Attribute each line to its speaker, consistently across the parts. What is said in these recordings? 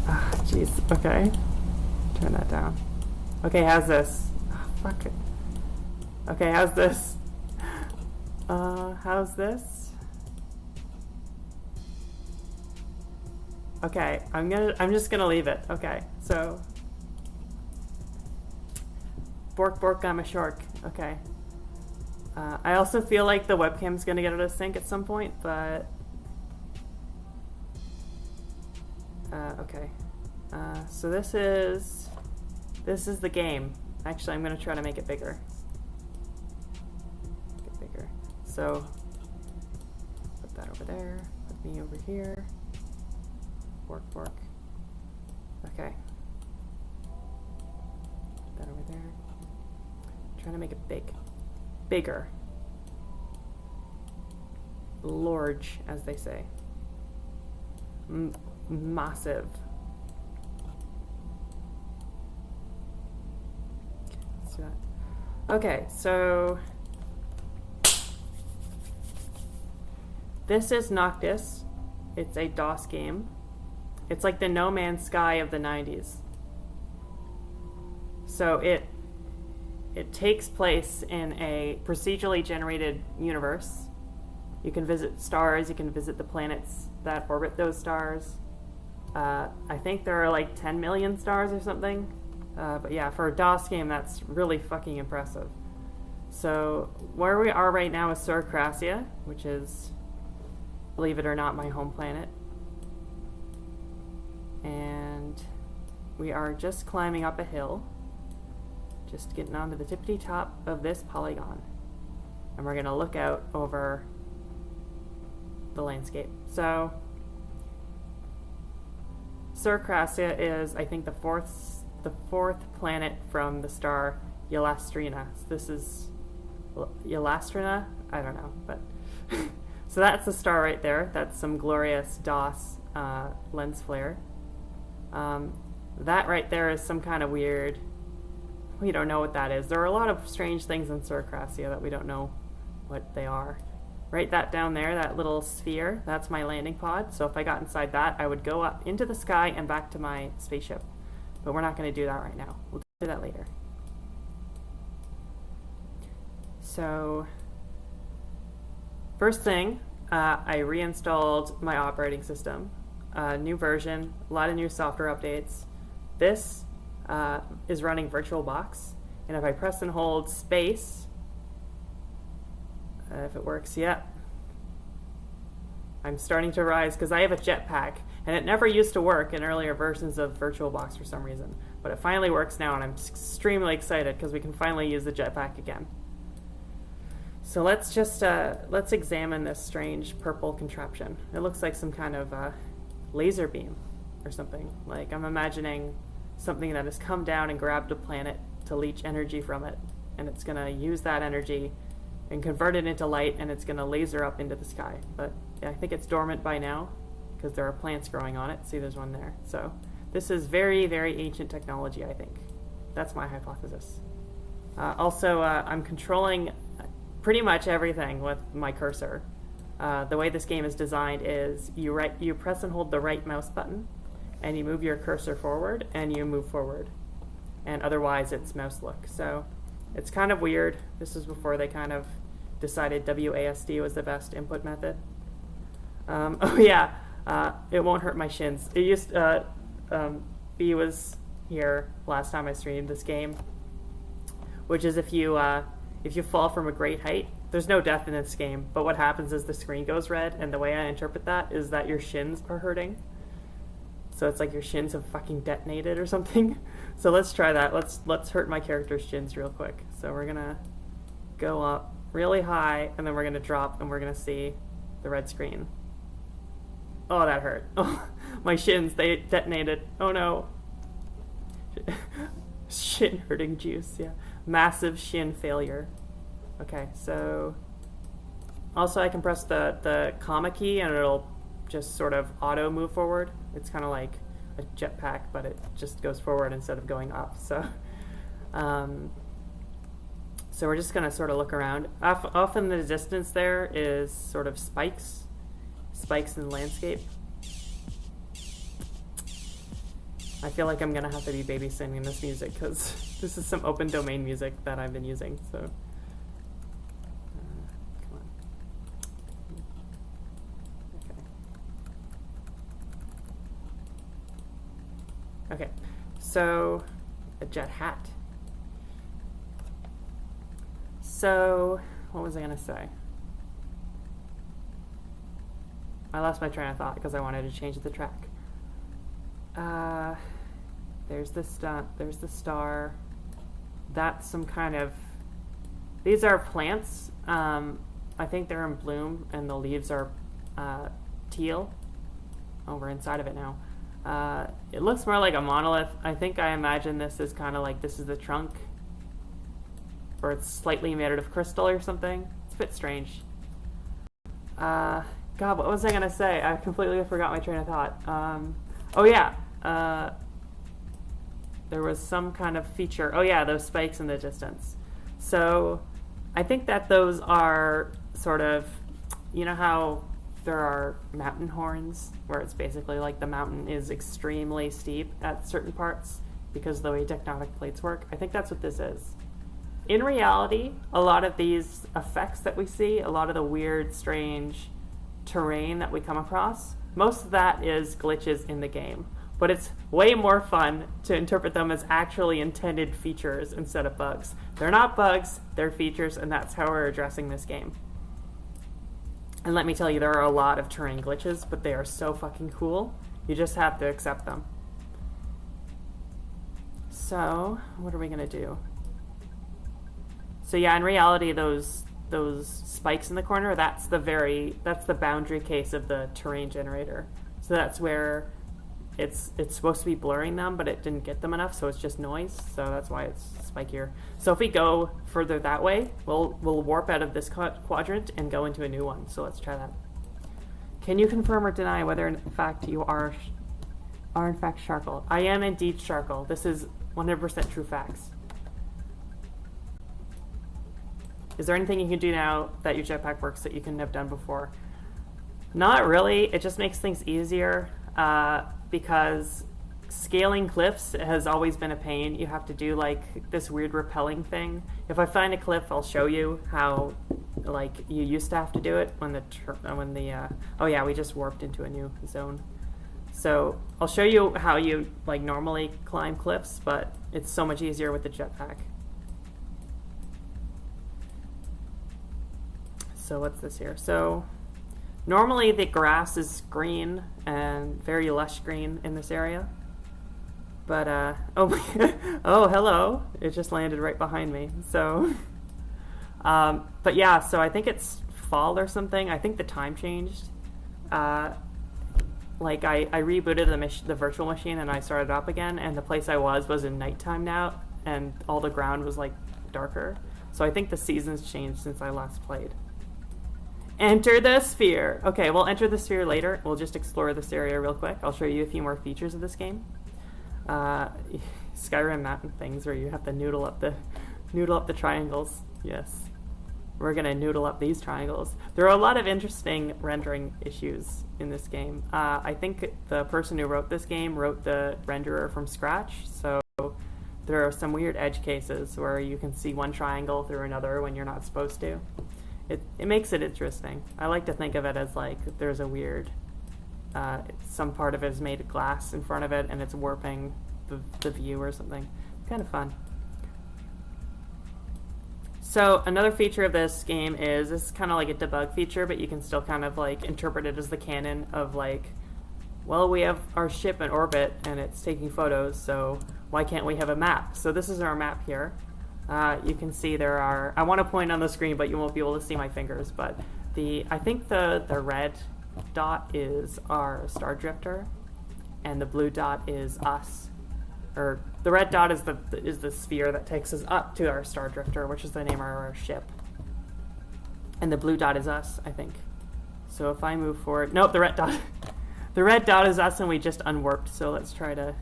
Speaker 1: Ah, jeez. Okay. Turn that down. Okay, how's this? Oh, fuck it. Okay, how's this? How's this? Okay, I'm just gonna leave it. Okay, so bork bork, I'm a shark. Okay. I also feel like the webcam's gonna get out of sync at some point, but okay. So this is the game. Actually, I'm gonna try to make it bigger. Get bigger. So put that over there. Put me over here. Bork bork. Okay. Put that over there. Trying to make it bigger. Large, as they say. Massive. Let's do that. Okay, so this is Noctis. It's a DOS game. It's like the No Man's Sky of the 90s. So it takes place in a procedurally generated universe. You can visit stars, you can visit the planets that orbit those stars. I think there are like 10 million stars or something. But yeah, for a DOS game, that's really fucking impressive. So where we are right now is Sorcracia, which is, believe it or not, my home planet. And we are just climbing up a hill. Just getting onto the tippity top of this polygon. And we're going to look out over the landscape. So Sorcracia is, I think, the fourth planet from the star Yelastrina. So this is Yelastrina? I don't know, but so that's the star right there. That's some glorious DOS lens flare. That right there is some kind of weird. We don't know what that is. There are a lot of strange things in Sorcracia that we don't know what they are. Right, that down there, that little sphere, that's my landing pod. So if I got inside that, I would go up into the sky and back to my spaceship. But we're not going to do that right now. We'll do that later. So, first thing, I reinstalled my operating system. New version, a lot of new software updates. This is running VirtualBox. And if I press and hold space, if it works, yep. I'm starting to rise because I have a jetpack, and it never used to work in earlier versions of VirtualBox for some reason. But it finally works now, and I'm extremely excited because we can finally use the jetpack again. So let's just let's examine this strange purple contraption. It looks like some kind of laser beam or something. Like, I'm imagining something that has come down and grabbed a planet to leach energy from it, and it's going to use that energy and convert it into light, and it's going to laser up into the sky. But yeah, I think it's dormant by now because there are plants growing on it. See, there's one there. So this is very, very ancient technology, I think. That's my hypothesis. Also, I'm controlling pretty much everything with my cursor. The way this game is designed is you press and hold the right mouse button, and you move your cursor forward, and you move forward. And otherwise, it's mouse look. So it's kind of weird. This is before they kind of decided WASD was the best input method. Oh yeah, it won't hurt my shins. It used B was here last time I streamed this game, which is if you fall from a great height. There's no death in this game, but what happens is the screen goes red, and the way I interpret that is that your shins are hurting. So it's like your shins have fucking detonated or something. So let's try that. Let's hurt my character's shins real quick. So we're gonna go up really high, and then we're gonna drop, and we're gonna see the red screen. Oh, that hurt. Oh, my shins, they detonated. Oh no. Shin hurting juice, yeah. Massive shin failure. Okay, so also I can press the comma key and it'll just sort of auto move forward. It's kind of like a jetpack, but it just goes forward instead of going up. So so we're just going to sort of look around. Off in the distance there is sort of spikes in the landscape. I feel like I'm gonna have to be babysitting this music because this is some open domain music that I've been using. So, come on. Okay. Okay. So, a jet hat. So, what was I gonna say? I lost my train of thought because I wanted to change the track. There's the stunt, there's the star. That's some kind of... These are plants. I think they're in bloom, and the leaves are teal. Oh, we're inside of it now. It looks more like a monolith. I think I imagine this is kind of like this is the trunk. Or it's slightly made out of crystal or something. It's a bit strange. God, what was I going to say? I completely forgot my train of thought. Oh, yeah. There was some kind of feature. Oh, yeah, those spikes in the distance. So I think that those are sort of, you know how there are mountain horns where it's basically like the mountain is extremely steep at certain parts because of the way tectonic plates work? I think that's what this is. In reality, a lot of these effects that we see, a lot of the weird, strange terrain that we come across, most of that is glitches in the game. But it's way more fun to interpret them as actually intended features instead of bugs. They're not bugs, they're features, and that's how we're addressing this game. And let me tell you, there are a lot of terrain glitches, but they are so fucking cool. You just have to accept them. So, what are we gonna do? So yeah, in reality, those spikes in the corner, that's the boundary case of the terrain generator. So that's where it's supposed to be blurring them, but it didn't get them enough, so it's just noise. So that's why it's spikier. So if we go further that way, we'll warp out of this quadrant and go into a new one. So let's try that. Can you confirm or deny whether in fact you are in fact Sharkle? I am indeed Sharkle. This is 100% true facts. Is there anything you can do now that your jetpack works that you couldn't have done before? Not really. It just makes things easier because scaling cliffs has always been a pain. You have to do like this weird rappelling thing. If I find a cliff, I'll show you how like you used to have to do it when oh yeah, we just warped into a new zone. So I'll show you how you like normally climb cliffs, but it's so much easier with the jetpack. So what's this here? So normally the grass is green and very lush green in this area. But, oh hello. It just landed right behind me. So, but yeah, so I think it's fall or something. I think the time changed. Like I rebooted the virtual machine and I started up again, and the place I was in nighttime now, and all the ground was like darker. So I think the season's changed since I last played. Enter the sphere. Okay, we'll enter the sphere later. We'll just explore this area real quick. I'll show you a few more features of this game. Skyrim mountain things where you have to noodle up the triangles. Yes, we're gonna noodle up these triangles. There are a lot of interesting rendering issues in this game. I think the person who wrote this game wrote the renderer from scratch, so there are some weird edge cases where you can see one triangle through another when you're not supposed to. It makes it interesting. I like to think of it as like there's a weird, some part of it is made of glass in front of it and it's warping the view or something. Kind of fun. So another feature of this game is, this is kind of like a debug feature, but you can still kind of like interpret it as the canon of like, well, we have our ship in orbit and it's taking photos, so why can't we have a map? So this is our map here. You can see there are, I want to point on the screen, but you won't be able to see my fingers, but I think the red dot is our Star Drifter, and the blue dot is us. Or the red dot is the sphere that takes us up to our Star Drifter, which is the name of our ship. And the blue dot is us, I think. So if I move forward, nope, the red dot is us, and we just unwarped, so let's try to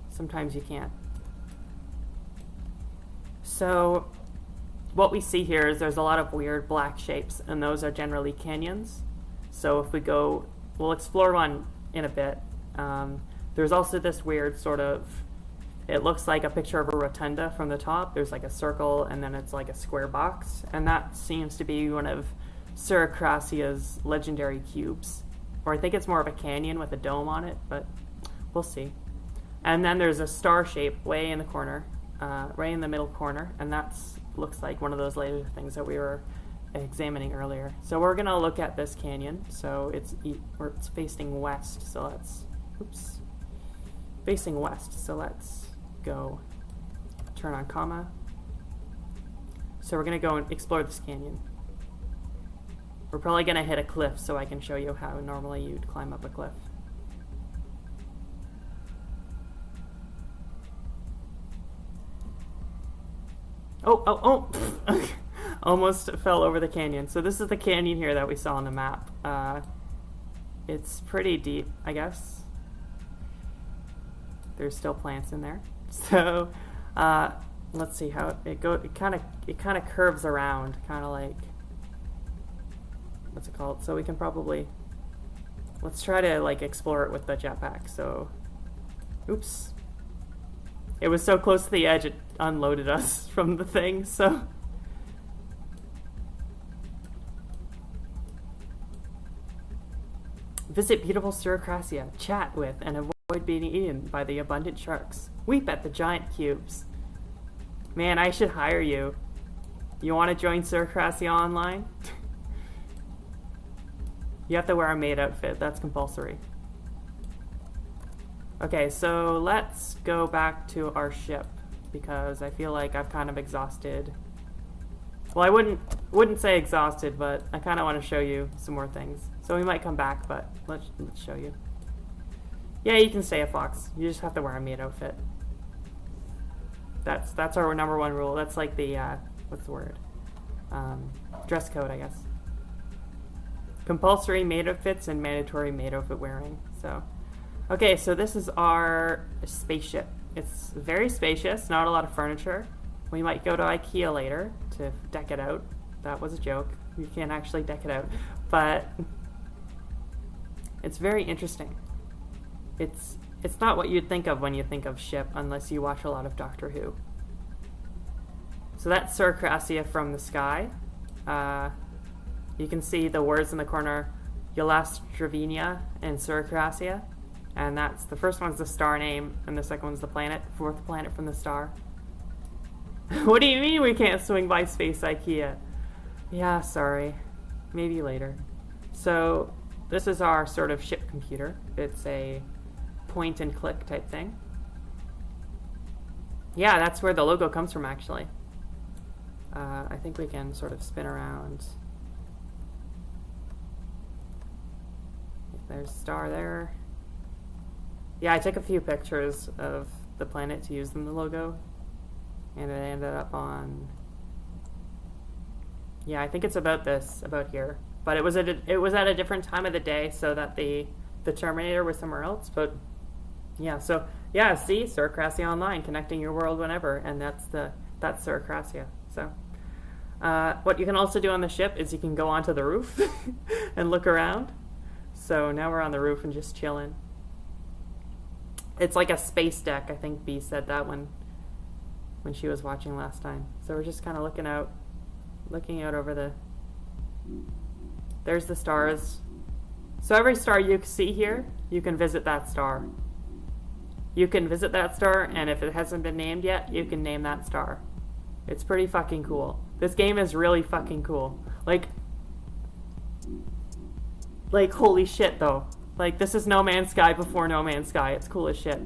Speaker 1: sometimes you can't. So what we see here is there's a lot of weird black shapes, and those are generally canyons. So if we go we'll explore one in a bit. There's also this weird sort of, it looks like a picture of a rotunda from the top. There's like a circle and then it's like a square box, and that seems to be one of Suricrasia's legendary cubes. Or I think it's more of a canyon with a dome on it, but we'll see. And then there's a star shape way in the corner, right in the middle corner, and that's looks like one of those laser things that we were examining earlier. So we're gonna look at this canyon. So it's facing west. So let's, oops, facing west. So let's go turn on comma. So we're gonna go and explore this canyon. We're probably gonna hit a cliff, so I can show you how normally you'd climb up a cliff. Oh. Almost fell over the canyon. So this is the canyon here that we saw on the map. It's pretty deep, I guess. There's still plants in there. So let's see how it goes. It kind of curves around, kind of like, what's it called? So we can probably, let's try to like explore it with the jetpack. So, oops. It was so close to the edge, it unloaded us from the thing, so. Visit beautiful Suricrasia, chat with, and avoid being eaten by the abundant sharks. Weep at the giant cubes. Man, I should hire you. You want to join Suricrasia online? You have to wear a maid outfit, that's compulsory. Okay, so let's go back to our ship, because I feel like I've kind of exhausted. Well, I wouldn't say exhausted, but I kind of want to show you some more things. So we might come back, but let's show you. Yeah, you can stay a fox. You just have to wear a maid outfit. That's our number one rule. That's like the what's the word? Dress code, I guess. Compulsory maid outfits and mandatory maid outfit wearing. So. Okay, so this is our spaceship. It's very spacious, not a lot of furniture. We might go to IKEA later to deck it out. That was a joke. You can't actually deck it out. But it's very interesting. It's not what you'd think of when you think of ship unless you watch a lot of Doctor Who. So that's Suricrasia from the sky. You can see the words in the corner, Yelastravinia and Suricrasia. And that's, the first one's the star name, and the second one's the planet, fourth planet from the star. What do you mean we can't swing by Space IKEA? Yeah, sorry. Maybe later. So, this is our sort of ship computer. It's a point and click type thing. Yeah, that's where the logo comes from, actually. I think we can sort of spin around. There's a star there. Yeah, I took a few pictures of the planet to use in the logo, and it ended up on, yeah, I think it's about here. But it was at a different time of the day, so that the Terminator was somewhere else. But yeah, so yeah, see, Suricrasia Online, connecting your world whenever, and that's Suricrasia. So what you can also do on the ship is you can go onto the roof and look around. So now we're on the roof and just chilling. It's like a space deck. I think B said that when she was watching last time. So we're just kind of looking out over the. There's the stars. So every star you see here, you can visit that star. You can visit that star, and if it hasn't been named yet, you can name that star. It's pretty fucking cool. This game is really fucking cool. Like holy shit, though. Like, this is No Man's Sky before No Man's Sky. It's cool as shit.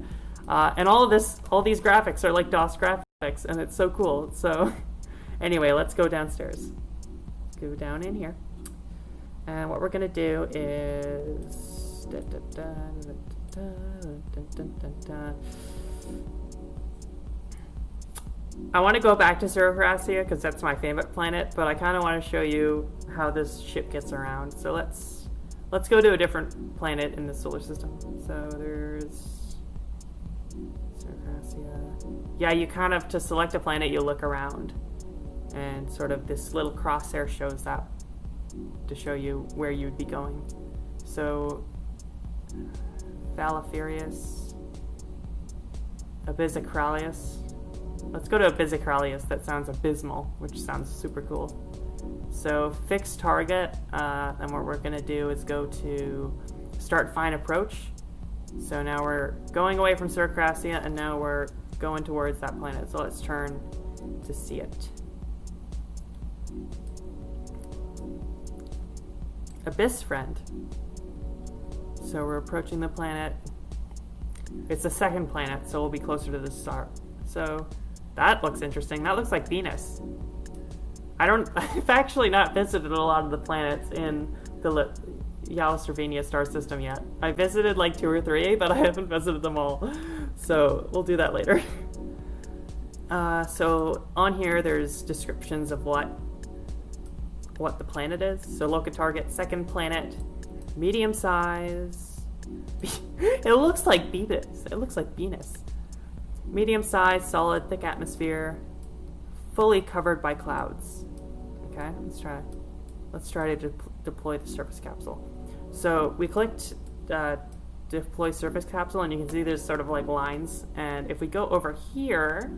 Speaker 1: And all these graphics are like DOS graphics, and it's so cool. So, anyway, let's go downstairs. Let's go down in here. And what we're going to do is... I want to go back to Suricrasia, because that's my favorite planet, but I kind of want to show you how this ship gets around. So let's go to a different planet in the solar system. So there's Suricrasia. Yeah, you kind of, to select a planet, you look around. And sort of this little crosshair shows up to show you where you'd be going. So Falafirius. Abysicralius. Let's go to Abysicralius. That sounds abysmal, which sounds super cool. So fixed target, and what we're going to do is go to start fine approach. So now we're going away from Circassia, and now we're going towards that planet. So let's turn to see it. Abyss friend. So we're approaching the planet. It's the second planet, so we'll be closer to the star. So that looks interesting. That looks like Venus. I've actually not visited a lot of the planets in the Yalstravenia star system yet. I visited like 2 or 3, but I haven't visited them all. So we'll do that later. So on here, there's descriptions of what the planet is. So local target, second planet, medium size. It looks like Venus. It looks like Venus. Medium size, solid, thick atmosphere, fully covered by clouds. Okay, let's try to deploy the surface capsule. So we clicked deploy surface capsule, and you can see there's sort of like lines. And if we go over here,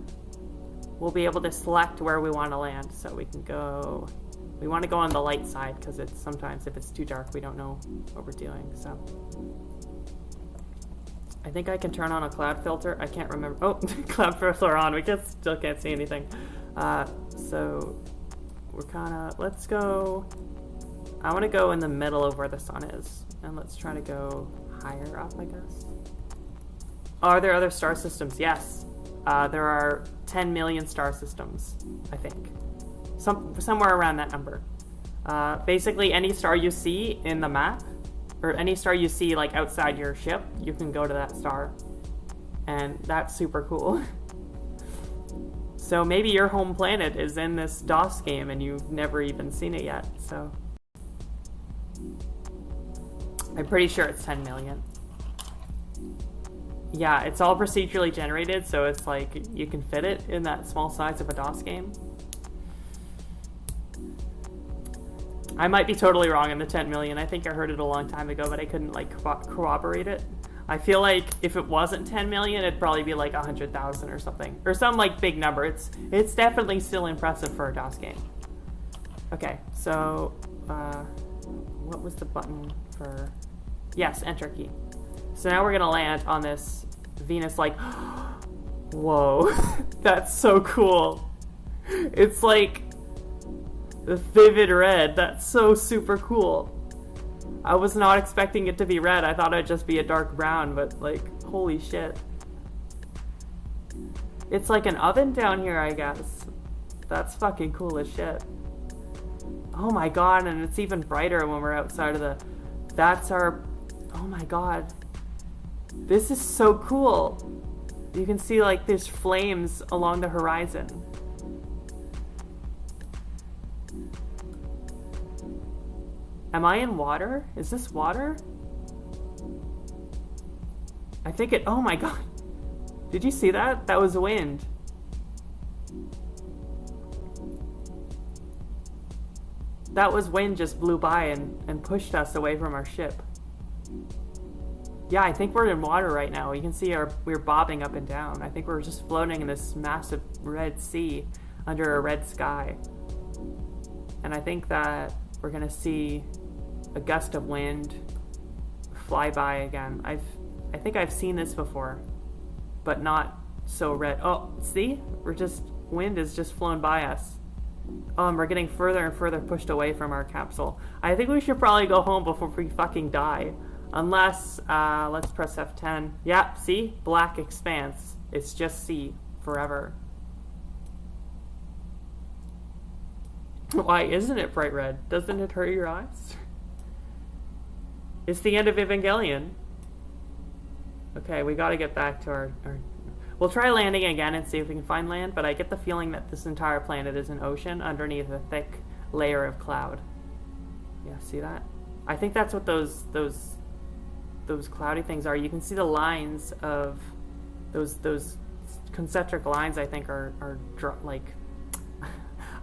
Speaker 1: we'll be able to select where we want to land. So we can go. We want to go on the light side because it's sometimes if it's too dark, we don't know what we're doing. So I think I can turn on a cloud filter. I can't remember. Oh, cloud filter on. We still can't see anything. So we're kind of, let's go. I want to go in the middle of where the sun is. And let's try to go higher up, I guess. Are there other star systems? Yes. There are 10 million star systems, I think. Somewhere around that number. Basically, any star you see in the map, or any star you see like outside your ship, you can go to that star. And that's super cool. So maybe your home planet is in this DOS game and you've never even seen it yet. So I'm pretty sure it's 10 million. Yeah, it's all procedurally generated, so it's like you can fit it in that small size of a DOS game. I might be totally wrong in the 10 million. I think I heard it a long time ago, but I couldn't like corroborate it. I feel like if it wasn't 10 million, it'd probably be like 100,000 or something, or some like big number. It's definitely still impressive for a DOS game. Okay, so what was the button for? Yes, enter key. So now we're gonna land on this Venus. Like, whoa, that's so cool. It's like the vivid red. That's so super cool. I was not expecting it to be red. I thought it'd just be a dark brown, but like, holy shit. It's like an oven down here, I guess. That's fucking cool as shit. Oh my god, and it's even brighter when we're outside of the... That's our... Oh my god. This is so cool. You can see like there's flames along the horizon. Am I in water? Is this water? I think it... Oh my god. Did you see that? That was wind. That was wind just blew by and pushed us away from our ship. Yeah, I think we're in water right now. You can see we're bobbing up and down. I think we're just floating in this massive red sea under a red sky. And I think that we're gonna see a gust of wind fly by again. I think I've seen this before, but not so red. Oh, see? Wind has just flown by us. And we're getting further and further pushed away from our capsule. I think we should probably go home before we fucking die. Unless, let's press F10. Yeah, see? Black expanse. It's just sea forever. Why isn't it bright red? Doesn't it hurt your eyes? It's the end of Evangelion. Okay, we gotta get back to our... We'll try landing again and see if we can find land, but I get the feeling that this entire planet is an ocean underneath a thick layer of cloud. Yeah, see that? I think that's what those cloudy things are. You can see the lines of those concentric lines. I think are like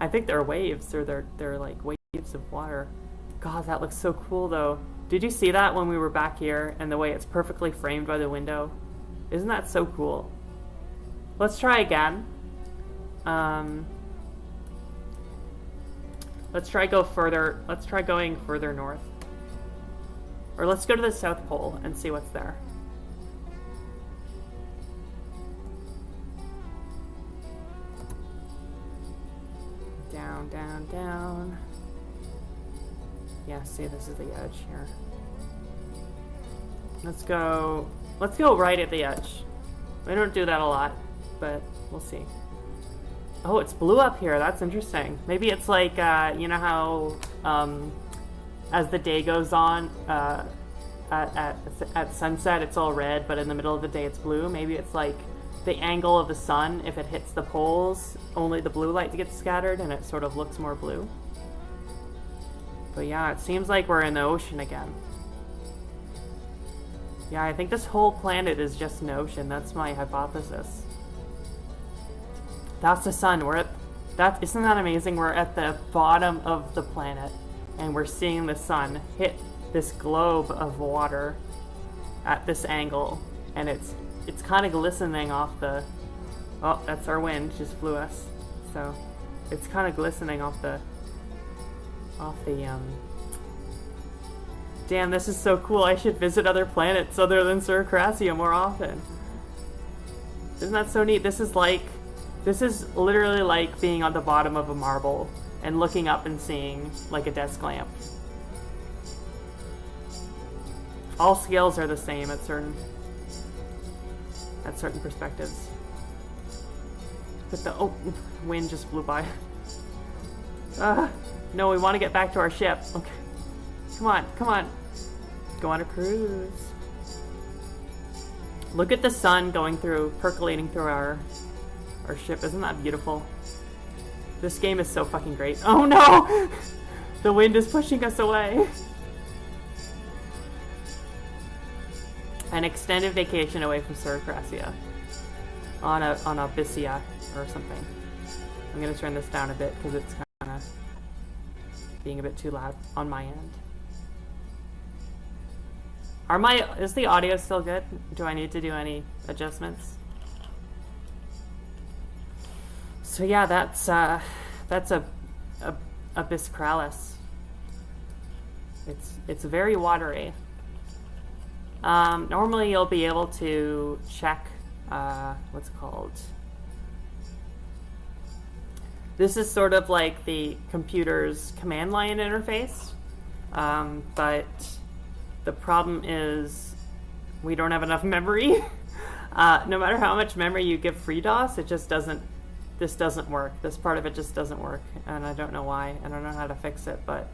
Speaker 1: I think they're waves, or they're like waves of water. God, that looks so cool though. Did you see that when we were back here and the way it's perfectly framed by the window? Isn't that so cool? Let's try again. Let's try going further north. Or let's go to the South Pole and see what's there. Down, down, down. Yeah, see, this is the edge here. Let's go right at the edge. We don't do that a lot, but we'll see. Oh, it's blue up here. That's interesting. Maybe it's like, you know how, as the day goes on, at sunset it's all red, but in the middle of the day it's blue. Maybe it's like the angle of the sun, if it hits the poles, only the blue light gets scattered and it sort of looks more blue. But yeah, it seems like we're in the ocean again. Yeah, I think this whole planet is just an ocean. That's my hypothesis. That's the sun. Isn't that amazing? We're at the bottom of the planet and we're seeing the sun hit this globe of water at this angle, and it's kind of glistening off the... Oh, that's our wind, just flew us. So it's kind of glistening off the Damn, this is so cool. I should visit other planets other than Surcracia more often. Isn't that so neat? This is literally like being on the bottom of a marble and looking up and seeing like a desk lamp. All scales are the same at certain perspectives. But the wind just blew by. No, we want to get back to our ship. Okay. Come on, come on. Go on a cruise. Look at the sun percolating through our ship. Isn't that beautiful? This game is so fucking great. Oh no! The wind is pushing us away. An extended vacation away from Surcracia. On a Abyssia or something. I'm gonna turn this down a bit because it's kind of being a bit too loud on my end. Is the audio still good? Do I need to do any adjustments? So yeah, that's Abysscralis. It's very watery. Normally you'll be able to check what's it called? This is sort of like the computer's command line interface, but the problem is we don't have enough memory. No matter how much memory you give FreeDOS, this doesn't work. This part of it just doesn't work, and I don't know why. I don't know how to fix it, but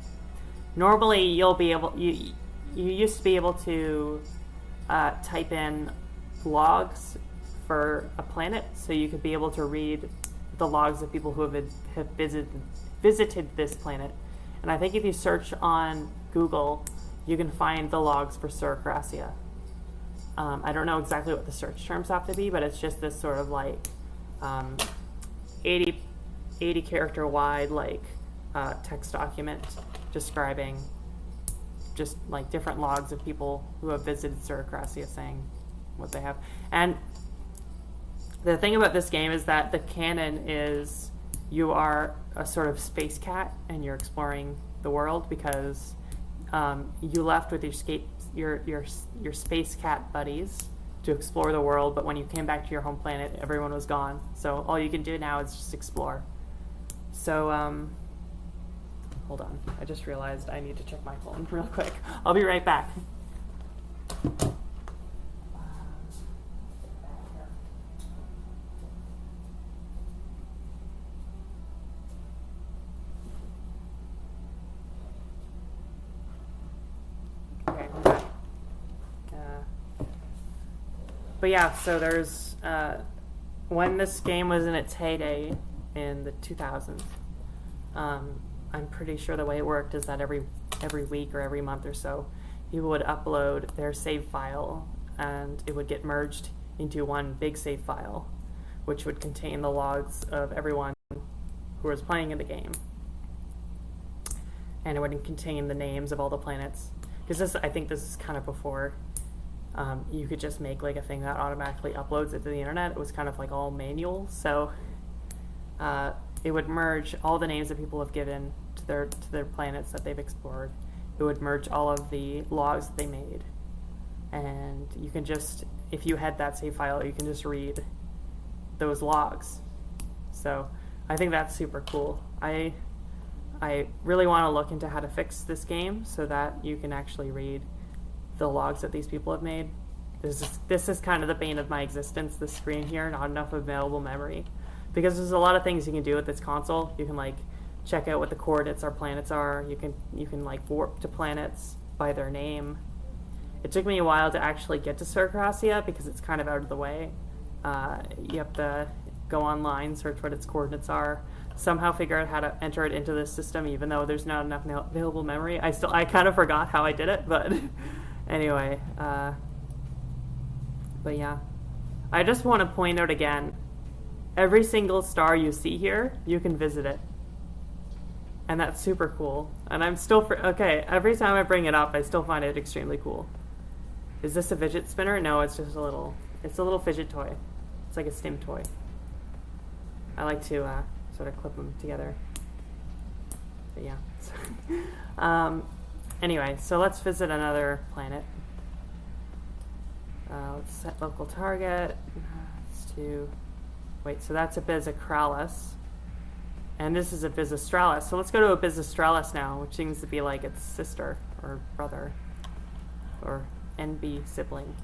Speaker 1: normally you'll be able, you used to be able to type in logs for a planet, so you could be able to read the logs of people who have visited this planet. And I think if you search on Google, you can find the logs for Surcracia. I don't know exactly what the search terms have to be, but it's just this sort of like 80 character wide like text document describing just like different logs of people who have visited Surcracia saying what they have. And the thing about this game is that the canon is you are a sort of space cat and you're exploring the world because you left with your space cat buddies to explore the world, but when you came back to your home planet, everyone was gone. So all you can do now is just explore. So hold on, I just realized I need to check my phone real quick. I'll be right back. But yeah, so there's when this game was in its heyday in the 2000s, I'm pretty sure the way it worked is that every week or every month or so, people would upload their save file and it would get merged into one big save file, which would contain the logs of everyone who was playing in the game. And it would contain the names of all the planets. because I think this is kind of before you could just make like a thing that automatically uploads it to the internet. It was kind of like all manual, so it would merge all the names that people have given to their planets that they've explored. It would merge all of the logs that they made, and you can just, if you had that save file, you can just read those logs. So I think that's super cool. I really want to look into how to fix this game so that you can actually read the logs that these people have made. This is kind of the bane of my existence, this screen here, not enough available memory. Because there's a lot of things you can do with this console. You can like check out what the coordinates our planets are. You can like warp to planets by their name. It took me a while to actually get to Circassia because it's kind of out of the way. You have to go online, search what its coordinates are, somehow figure out how to enter it into this system, even though there's not enough available memory. I kind of forgot how I did it, but anyway. But yeah, I just want to point out again, every single star you see here, you can visit it. And that's super cool. And I'm still, okay, every time I bring it up, I still find it extremely cool. Is this a fidget spinner? No, it's just it's a little fidget toy. It's like a stim toy. I like to sort of clip them together. But yeah. Anyway, so let's visit another planet. Let's set local target. Let's do... Wait, so that's Abysacralis. And this is Abyssastralis. So let's go to Abyssastralis now, which seems to be like its sister or brother or NB sibling.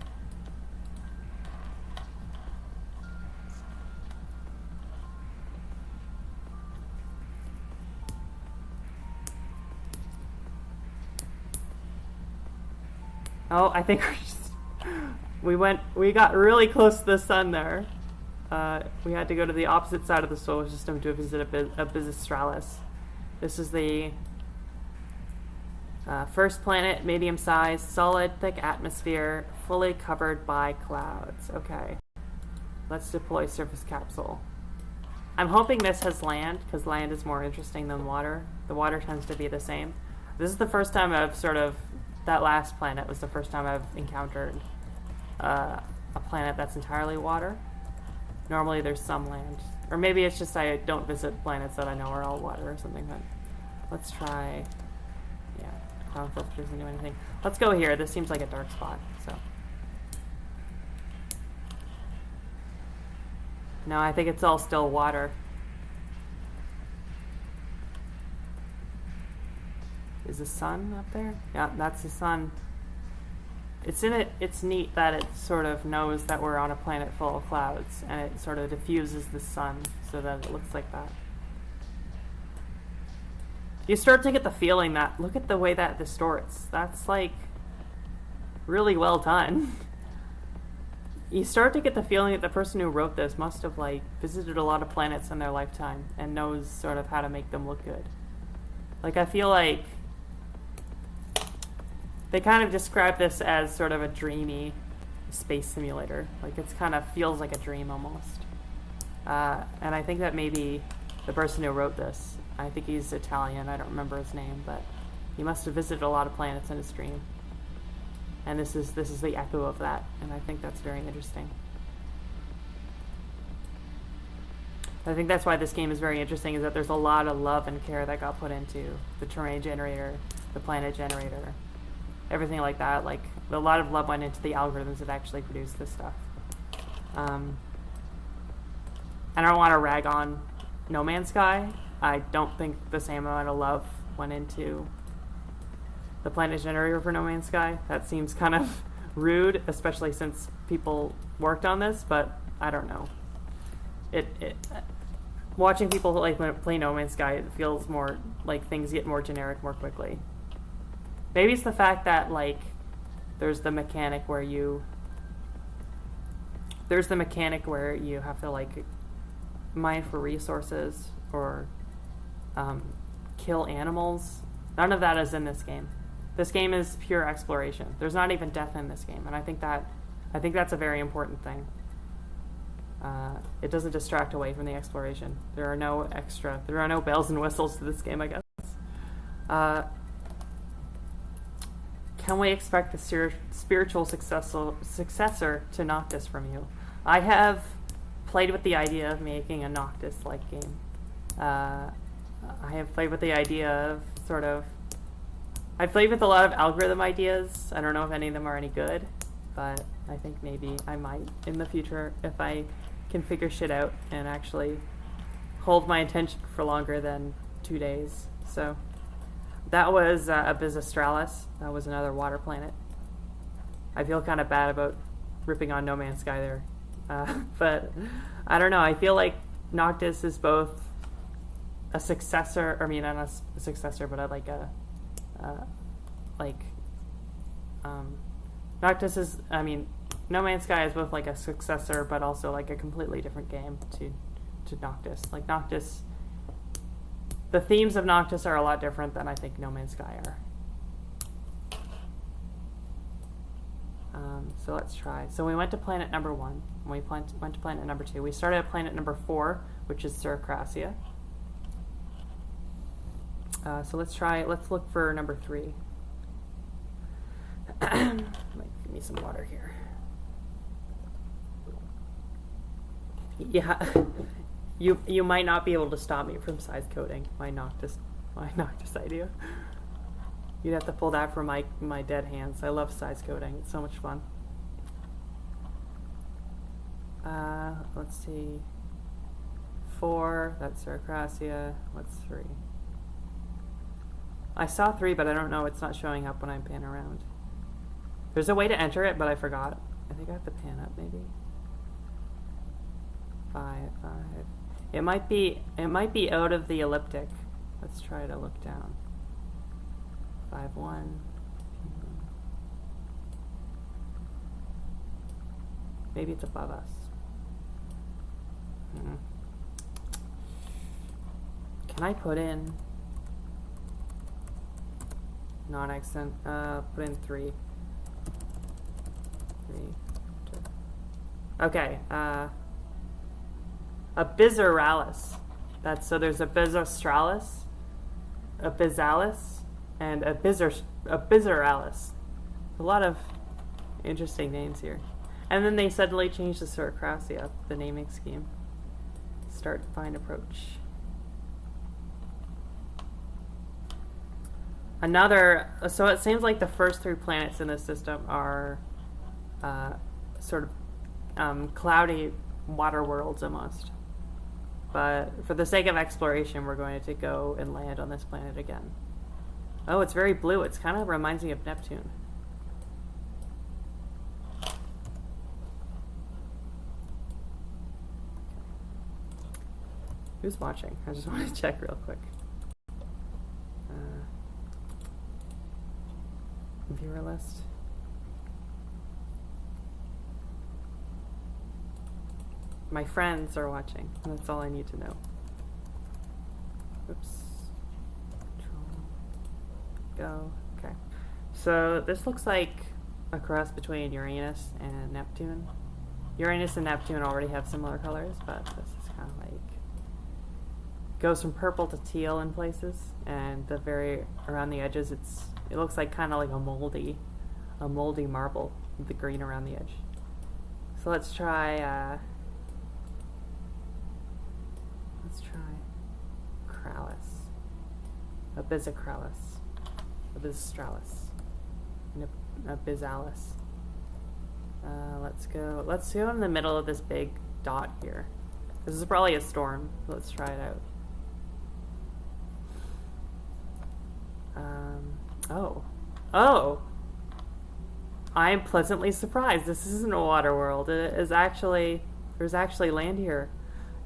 Speaker 1: Oh, I think we got really close to the sun there. We had to go to the opposite side of the solar system to visit Abyssastralis. This is the first planet, medium-sized, solid, thick atmosphere, fully covered by clouds. Okay, let's deploy surface capsule. I'm hoping this has land, because land is more interesting than water. The water tends to be the same. This is the first time I've that last planet was the first time I've encountered a planet that's entirely water. Normally there's some land. Or maybe it's just I don't visit planets that I know are all water or something, but let's try... Yeah, cloud filter doesn't do anything. Let's go here. This seems like a dark spot, so... No, I think it's all still water. Is the sun up there? Yeah, that's the sun. It's neat that it sort of knows that we're on a planet full of clouds, and it sort of diffuses the sun so that it looks like that. You start to get the feeling that, look at the way that distorts. That's like really well done. You start to get the feeling that the person who wrote this must have like visited a lot of planets in their lifetime and knows sort of how to make them look good. Like, I feel like they kind of describe this as sort of a dreamy space simulator. Like, it's kind of feels like a dream almost. And I think that maybe the person who wrote this, I think he's Italian, I don't remember his name, but he must have visited a lot of planets in his dream. And this is the echo of that, and I think that's very interesting. I think that's why this game is very interesting, is that there's a lot of love and care that got put into the terrain generator, the planet generator, everything like that. Like, a lot of love went into the algorithms that actually produced this stuff. I don't want to rag on No Man's Sky. I don't think the same amount of love went into the planet generator for No Man's Sky. That seems kind of rude, especially since people worked on this, but I don't know. Watching people play No Man's Sky, it feels more like things get more generic more quickly. Maybe it's the fact that, like, there's the mechanic where you have to, like, mine for resources or kill animals. None of that is in this game. This game is pure exploration. There's not even death in this game, and I think that's a very important thing. It doesn't distract away from the exploration. There are no bells and whistles to this game, I guess. Can we expect a spiritual successor to Noctis from you? I have played with the idea of making a Noctis-like game. I have played with the idea of sort of... I've played with a lot of algorithm ideas. I don't know if any of them are any good, but I think maybe I might in the future if I can figure shit out and actually hold my attention for longer than 2 days. So that was Abyss Australis. That was another water planet. I feel kind of bad about ripping on No Man's Sky there. But I don't know. I feel like Noctis is both a successor. I mean, not a successor, but Noctis is. I mean, No Man's Sky is both like a successor, but also like a completely different game to Noctis. Like Noctis, the themes of Noctis are a lot different than I think No Man's Sky are. So let's try. So we went to planet number 1. And we went to planet number 2. We started at planet number 4, which is Seracracia. So let's try. Let's look for number 3. Might give me some water here. Yeah, you might not be able to stop me from size coding my Noctis idea. You'd have to pull that from my dead hands. I love size coding. It's so much fun. Let's see. 4, that's Seracracia. What's 3? I saw 3, but I don't know. It's not showing up when I pan around. There's a way to enter it, but I forgot. I think I have to pan up, maybe. 5. It might be out of the elliptic. Let's try to look down. 5, 1. Maybe it's above us. Can I put in non-accent? Put in 3. 3, 2. Okay. Abyssuralis. So there's Abyssostralis, Abyssalis, and Abyssuralis. A lot of interesting names here. And then they suddenly changed the Seracracia, the naming scheme. Start, find, approach. So it seems like the first 3 planets in this system are sort of cloudy water worlds almost. But for the sake of exploration, we're going to go and land on this planet again. Oh, it's very blue. It kind of reminds me of Neptune. Who's watching? I just want to check real quick. Viewer list. My friends are watching. That's all I need to know. Oops. Control. Go. Okay. So this looks like a cross between Uranus and Neptune. Uranus and Neptune already have similar colors, but this is kind of like goes from purple to teal in places, and the very around the edges, it looks like kind of like a moldy marble with the green around the edge. So let's try Crallis, Abyssocrallis, Abysstralis, and Abyssalis. Let's go in the middle of this big dot here. This is probably a storm. Let's try it out. Oh! I am pleasantly surprised. This isn't a water world. There's actually land here,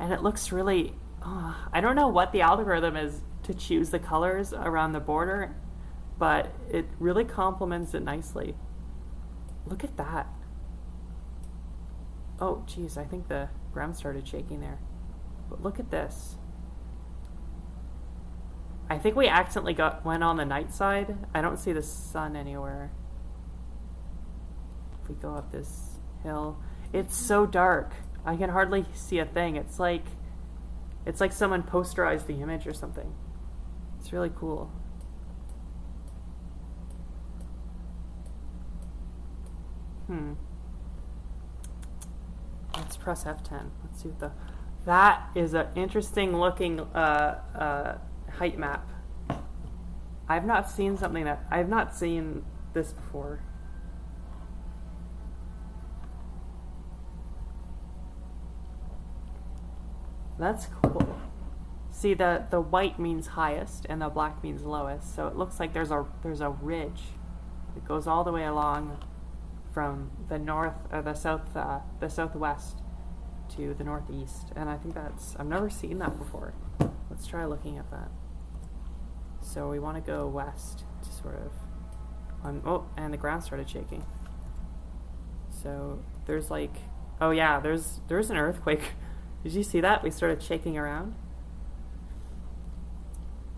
Speaker 1: and it looks really. I don't know what the algorithm is to choose the colors around the border, but it really complements it nicely. Look at that. Oh, geez, I think the ground started shaking there. But look at this. I think we accidentally went on the night side. I don't see the sun anywhere. If we go up this hill, it's so dark. I can hardly see a thing. It's like someone posterized the image or something. It's really cool. Let's press F10. Let's see what the... That is an interesting looking height map. I've not seen something that... I've not seen this before. That's cool. See, the white means highest and the black means lowest. So it looks like there's a ridge that goes all the way along from the north or the southwest to the northeast. And I think that's... I've never seen that before. Let's try looking at that. So we want to go west to sort of... oh, and the ground started shaking. So there's like... Oh yeah, there's an earthquake. Did you see that? We started shaking around.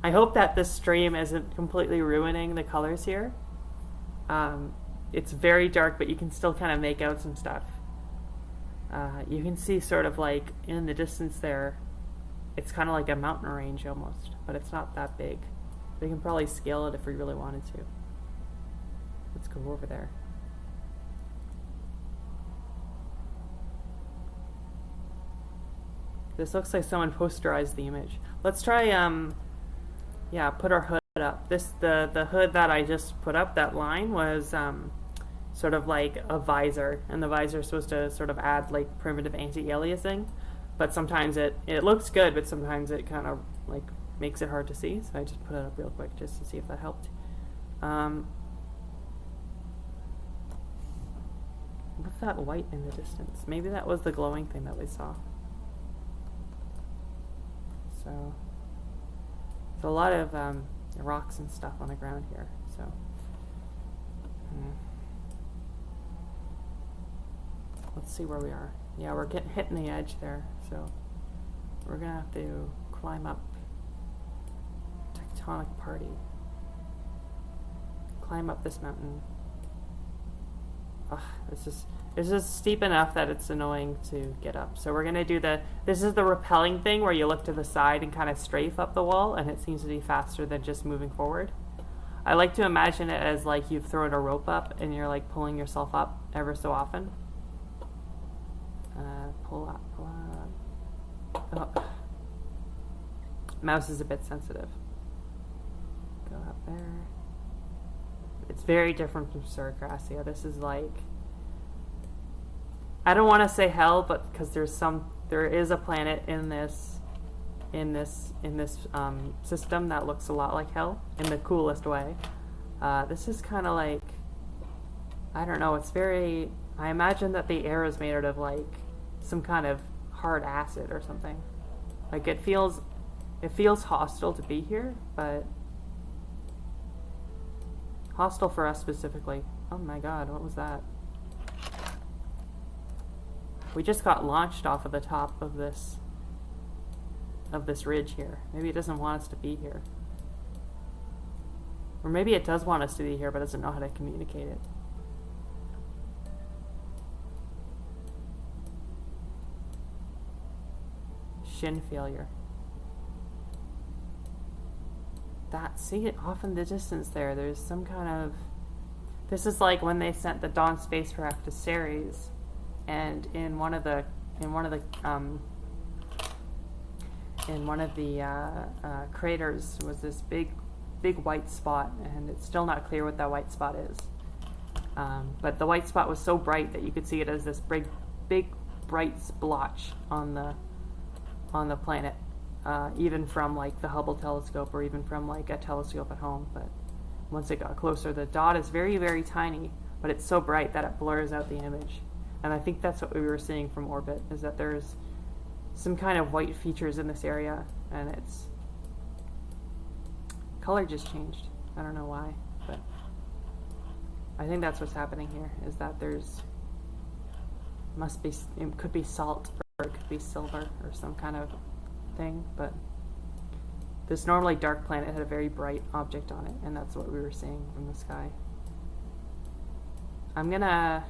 Speaker 1: I hope that this stream isn't completely ruining the colors here. It's very dark, but you can still kind of make out some stuff. You can see sort of like in the distance there, it's kind of like a mountain range almost, but it's not that big. We can probably scale it if we really wanted to. Let's go over there. This looks like someone posterized the image. Let's try, yeah, put our hood up. The hood that I just put up, that line, was sort of like a visor, and the visor is supposed to sort of add like primitive anti-aliasing, but sometimes it looks good, but sometimes it kind of like makes it hard to see, so I just put it up real quick just to see if that helped. What's that white in the distance? Maybe that was the glowing thing that we saw. So there's a lot of rocks and stuff on the ground here. So let's see where we are. Yeah, we're getting hitting the edge there. So we're gonna have to climb up. Tectonic party. Climb up this mountain. Ugh, it's just steep enough that it's annoying to get up. So we're gonna do this is the rappelling thing where you look to the side and kind of strafe up the wall, and it seems to be faster than just moving forward. I like to imagine it as like you've thrown a rope up and you're like pulling yourself up ever so often. Pull up, pull up. Oh. Mouse is a bit sensitive. Go up there. It's very different from Suricracia. This is like, I don't want to say hell, but because there is a planet in this system that looks a lot like hell in the coolest way. This is kind of like, I don't know. It's very. I imagine that the air is made out of like some kind of hard acid or something. Like it feels hostile to be here, but. Hostile for us specifically. Oh my god, what was that? We just got launched off of the top of this ridge here. Maybe it doesn't want us to be here. Or maybe it does want us to be here but doesn't know how to communicate it. Shin failure. See it off in the distance there. There's some kind of... This is like when they sent the Dawn spacecraft to Ceres, and in one of the craters was this big white spot, and it's still not clear what that white spot is. But the white spot was so bright that you could see it as this big bright splotch on the planet. Even from like the Hubble telescope or even from like a telescope at home. But once it got closer, the dot is very, very tiny, but it's so bright that it blurs out the image. And I think that's what we were seeing from orbit, is that there's some kind of white features in this area, and its color just changed. I don't know why, but I think that's what's happening here, is that it could be salt, or it could be silver, or some kind of thing, but this normally dark planet had a very bright object on it, and that's what we were seeing from the sky. I'm gonna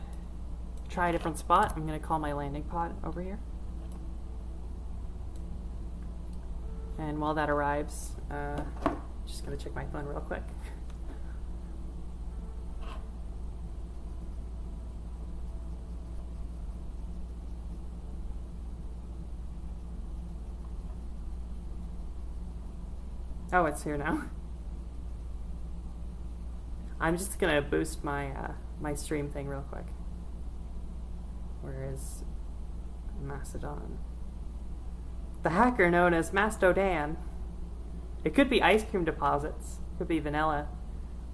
Speaker 1: try a different spot. I'm gonna call my landing pod over here, and while that arrives, just gonna check my phone real quick. Oh, it's here now. I'm just gonna boost my my stream thing real quick. Where is Mastodon? The hacker known as Mastodan. It could be ice cream deposits. Could be vanilla.